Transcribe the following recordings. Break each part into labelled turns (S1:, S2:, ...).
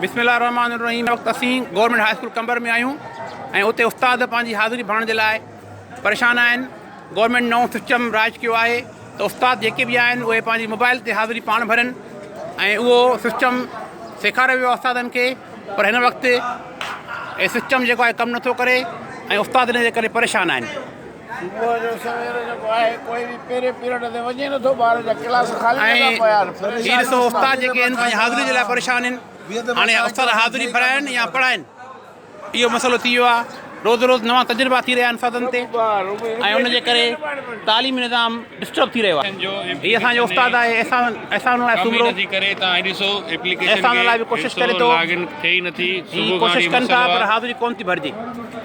S1: बिस्मिल्लाहिर्रहमानिर्रहीम। वक्त असीं गवर्नमेंट हाई स्कूल कंबर में आहियूं ऐं उते उस्ताद पंहिंजी हाज़िरी भरण जे लाइ परेशान आहिनि। गवर्नमेंट नओं सिस्टम राज कयो आहे त उस्ताद जेके बि आहिनि उहे पंहिंजी मोबाइल ते हाज़िरी पाण भरनि ऐं उहो सिस्टम सेखारियो वियो आहे उस्तादनि खे, पर हिन वक़्तु इहो सिस्टम जेको आहे कमु नथो करे ऐं उस्ताद इन जे करे परेशान आहिनि।
S2: सुबुह जो सवेर जेको आहे कोई बि पहिरें पीरियड ते वञे नथो, ॿार जा क्लास खाली
S1: ऐं हीअ ॾिसो उस्ताद जेके आहिनि पंहिंजी हाज़िरी जे लाइ परेशान आहिनि। हाणे उस्ताद हाज़िरी भराइनि या पढ़ाइनि, इहो मसइलो थी वियो आहे। रोज़ रोज़ नवां तजुर्बा थी रहिया आहिनि उस्तादनि ते ऐं उनजे करे तालीमी निज़ाम डिस्टर्ब थी रहियो आहे। हीअ असांजो उस्ताद आहे, अहसान लाइ सुमरो अहसान लाइ बि कोशिशि करे थो, कोशिशि कनि था पर हाज़िरी कोन थी भरिजे।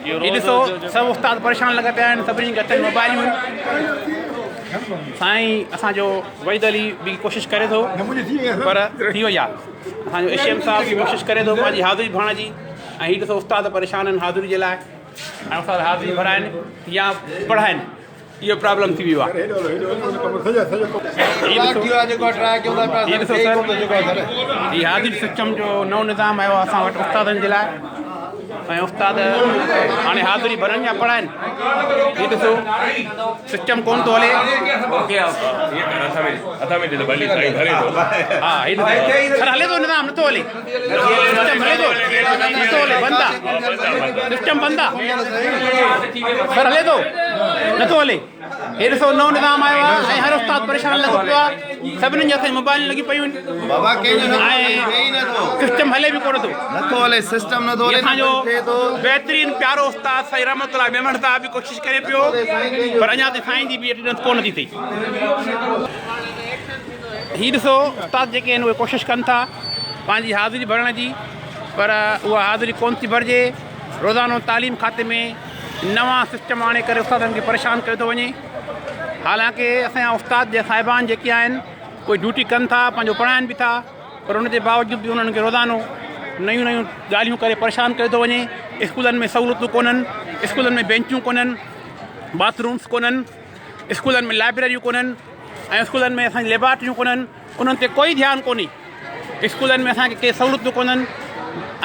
S1: हीअ ॾिसो सभु उस्ताद परेशान लॻा पिया आहिनि, सभिनी खे हथनि मोबाइलियूं। साईं असांजो वहीद अली बि कोशिशि करे थो पर थी वई आहे। असांजो एशियम साहिबु बि कोशिशि करे थो पंहिंजी हाज़िरी भरण जी ऐं हीअ ॾिसो उस्ताद परेशान आहिनि हाज़िरी जे लाइ ऐं उस्ताद हाज़िरी भराइनि या पढ़ाइनि, इहो प्रॉब्लम थी वियो आहे। हीअ हाज़िरी सिस्टम जो नओं निज़ाम आयो आहे असां वटि उस्तादनि जे लाइ ऐं उस्ताद हाणे हाज़िरी भरनि या पढ़ाइनि। हीअ ॾिसो सिस्टम कोन थो हले। हा सर हले थो निज़ाम, नथो हले सिस्टम, हले थो नथो हले, बंदि आहे सिस्टम, बंदि आहे सर, हले थो नथो हले। हे ॾिसो नओं निज़ाम आयो आहे ऐं हर उस्ताद परेशान लॻो पियो आहे, सभिनी जे हथ में मोबाइल लॻी पियूं आहिनि ऐं सिस्टम हले बि कोन थो,
S3: नथो हले सिस्टम, नथो हले।
S1: असांजो बहितरीनु प्यारो उस्ताद साईं रहमतुल्लाह मेमण साहिब बि कोशिशि करे पियो पर अञा ताईं साईं जी बि अटेंडेंस कोन थी थिए। हीअ ॾिसो उस्ताद जेके आहिनि उहे कोशिशि कनि था पंहिंजी हाज़िरी भरण जी, पर उहा हाज़िरी कोन थी भरिजे। रोज़ानो तालीम खाते में नवां सिस्टम आणे करे उस्तादनि खे परेशान करे थो वञे। हालांकि असांजा उस्ताद जे साहिबान जेके आहिनि कोई ड्यूटी कनि था, पंहिंजो पढ़ाइनि बि था, पर उनजे बावजूदि बि उन्हनि खे रोज़ानो नयूं नयूं ॻाल्हियूं करे परेशान करे थो वञे। स्कूलनि में सहूलियतूं कोन्हनि, स्कूलनि में बेंचूं कोन्हनि, बाथरूम्स कोन्हनि, स्कूलनि में लाइब्रेरियूं कोन्हनि ऐं स्कूलनि में असांजी लेबॉरेटरियूं कोन्हनि, उन्हनि ते कोई ध्यानु कोन्हे। स्कूलनि में असांखे के सहूलियतूं कोन्हनि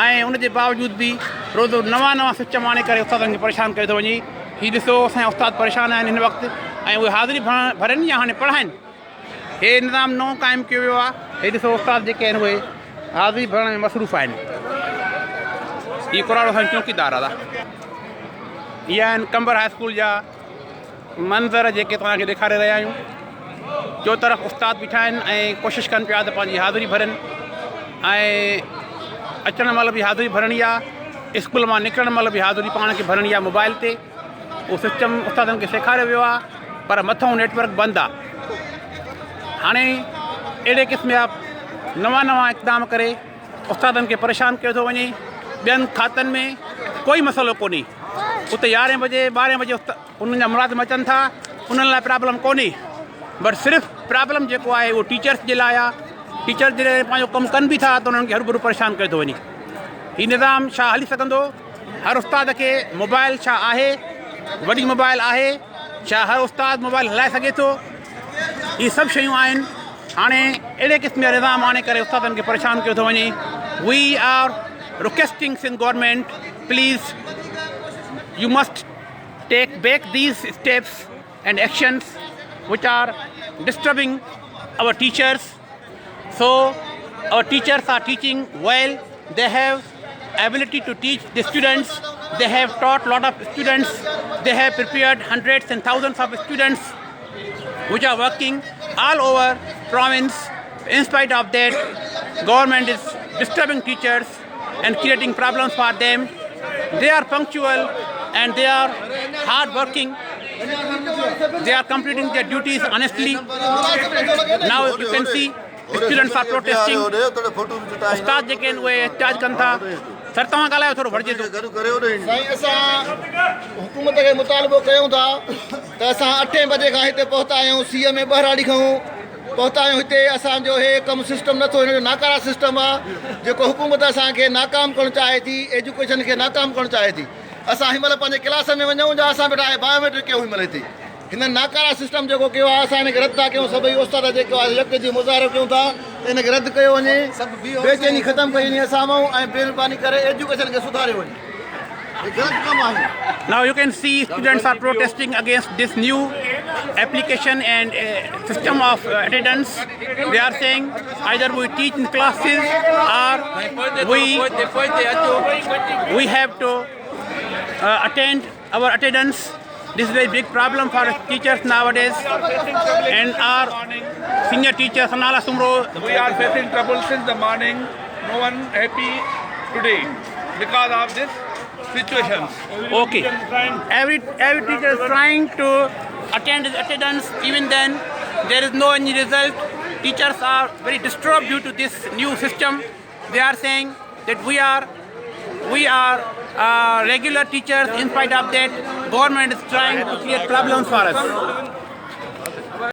S1: ऐं उनजे बावजूदि बि रोज़ नवां सिस्टम आणे करे उस्तादनि खे परेशान करे थो वञे। हीअ ॾिसो असांजा उस्ताद परेशान आहिनि हिन वक़्तु ऐं उहे हाज़िरी भरनि या हाणे पढ़ाइनि। हे निज़ाम नओं क़ाइमु कयो वियो आहे। हे ॾिसो उस्ताद जेके आहिनि उहे हाज़िरी भरण में मसरूफ़ आहिनि। हीअ कुराड़ो असांजो चौकीदार आहे। इहे आहिनि कंबर हाई स्कूल जा मंज़र जेके तव्हांखे ॾेखारे रहिया आहियूं। चो तरफ़ उस्ताद बीठा आहिनि ऐं कोशिशि कनि पिया त पंहिंजी हाज़िरी भरनि ऐं अचण महिल बि हाज़िरी भरणी आहे, स्कूल मां निकिरण महिल बि हाज़िरी पाण खे भरणी आहे मोबाइल ते। उहो सिस्टम उस्तादनि खे सेखारियो वियो आहे पर मथां नेटवर्क बंदि आहे। हाणे अहिड़े क़िस्म जा नवां इक़दाम करे उस्तादनि खे परेशान कयो थो वञे। ॿियनि खातनि में कोई मसइलो कोन्हे, उते 11 बजे 12 बजे उन्हनि जा मुलाज़िम अचनि था, उन्हनि लाइ प्रॉब्लम कोन्हे, बट सिर्फ़ु प्रॉब्लम जेको आहे उहो टीचर्स जे लाइ आहे। टीचर जॾहिं पंहिंजो कमु कनि बि था त उन्हनि खे हरूभरू परेशान करे थो वञे। हीउ निज़ाम छा हली सघंदो? हर उस्ताद खे मोबाइल छा आहे, वॾी मोबाइल आहे छा? हर उस्ताद मोबाइल हलाए सघे थो? इहे सभु शयूं आहिनि। हाणे अहिड़े क़िस्म जा निज़ाम आणे करे उस्तादनि खे परेशान कयो थो वञे। We are requesting in government, please you must take back these steps and actions which are disturbing our teachers. So our teachers are teaching well, they have ability to teach the students, they have taught a lot of students, they have prepared hundreds and thousands of students which are working all over province. In spite of that, government is disturbing teachers and creating problems for them. They are punctual and they are hard working. They are completing their duties honestly. Now you can see students are protesting. उस्ताद जेके आहिनि उहे एहतिजाज कनि था। Sir तव्हां ॻाल्हायो, थोरो भरिजे थो।
S2: साईं असां हुकूमत खे मुतालबो कयूं था त असां 8 बजे खां हिते पहुता आहियूं, सीएम में ॿहिराड़ी खां पहुता आहियूं हिते। असांजो हे कमु सिस्टम नथो, हिन जो नाकारा सिस्टम आहे जेको हुकूमत असांखे नाकाम करणु चाहे थी, एजुकेशन खे नाकाम करणु चाहे थी। असां हिन महिल पंहिंजे क्लास में वञूं जा असां वेठा बायोमेट्रिक कयूं हिन महिल हिते हिन नाकारा सिस्टम जेको कयो आहे असां हिनखे रद्द था कयूं सभई उस्ताद जेको आहे यक जी मुज़ाहिरो कयूं था त हिनखे रद्द कयो वञे बेचैनी ख़तमु कई वञे असां मां ऐं महिरबानी करे एजुकेशन खे सुधारियो वञे हे ग़लति कमु आहे
S1: Now you can see students are protesting against this new application and system of attendance. They are saying either we teach in classes or we have to attend our attendance. This is a big problem for teachers nowadays, and our senior teacher Sanala Sumro.
S4: We are facing trouble since the morning. No one happy today because of this situation.
S1: Okay, every teacher is trying to attend his attendance. Even then, there is no any result. Teachers are very disturbed due to this new system. They are saying that we are regular teachers. In spite of that, government is trying to create problems for us.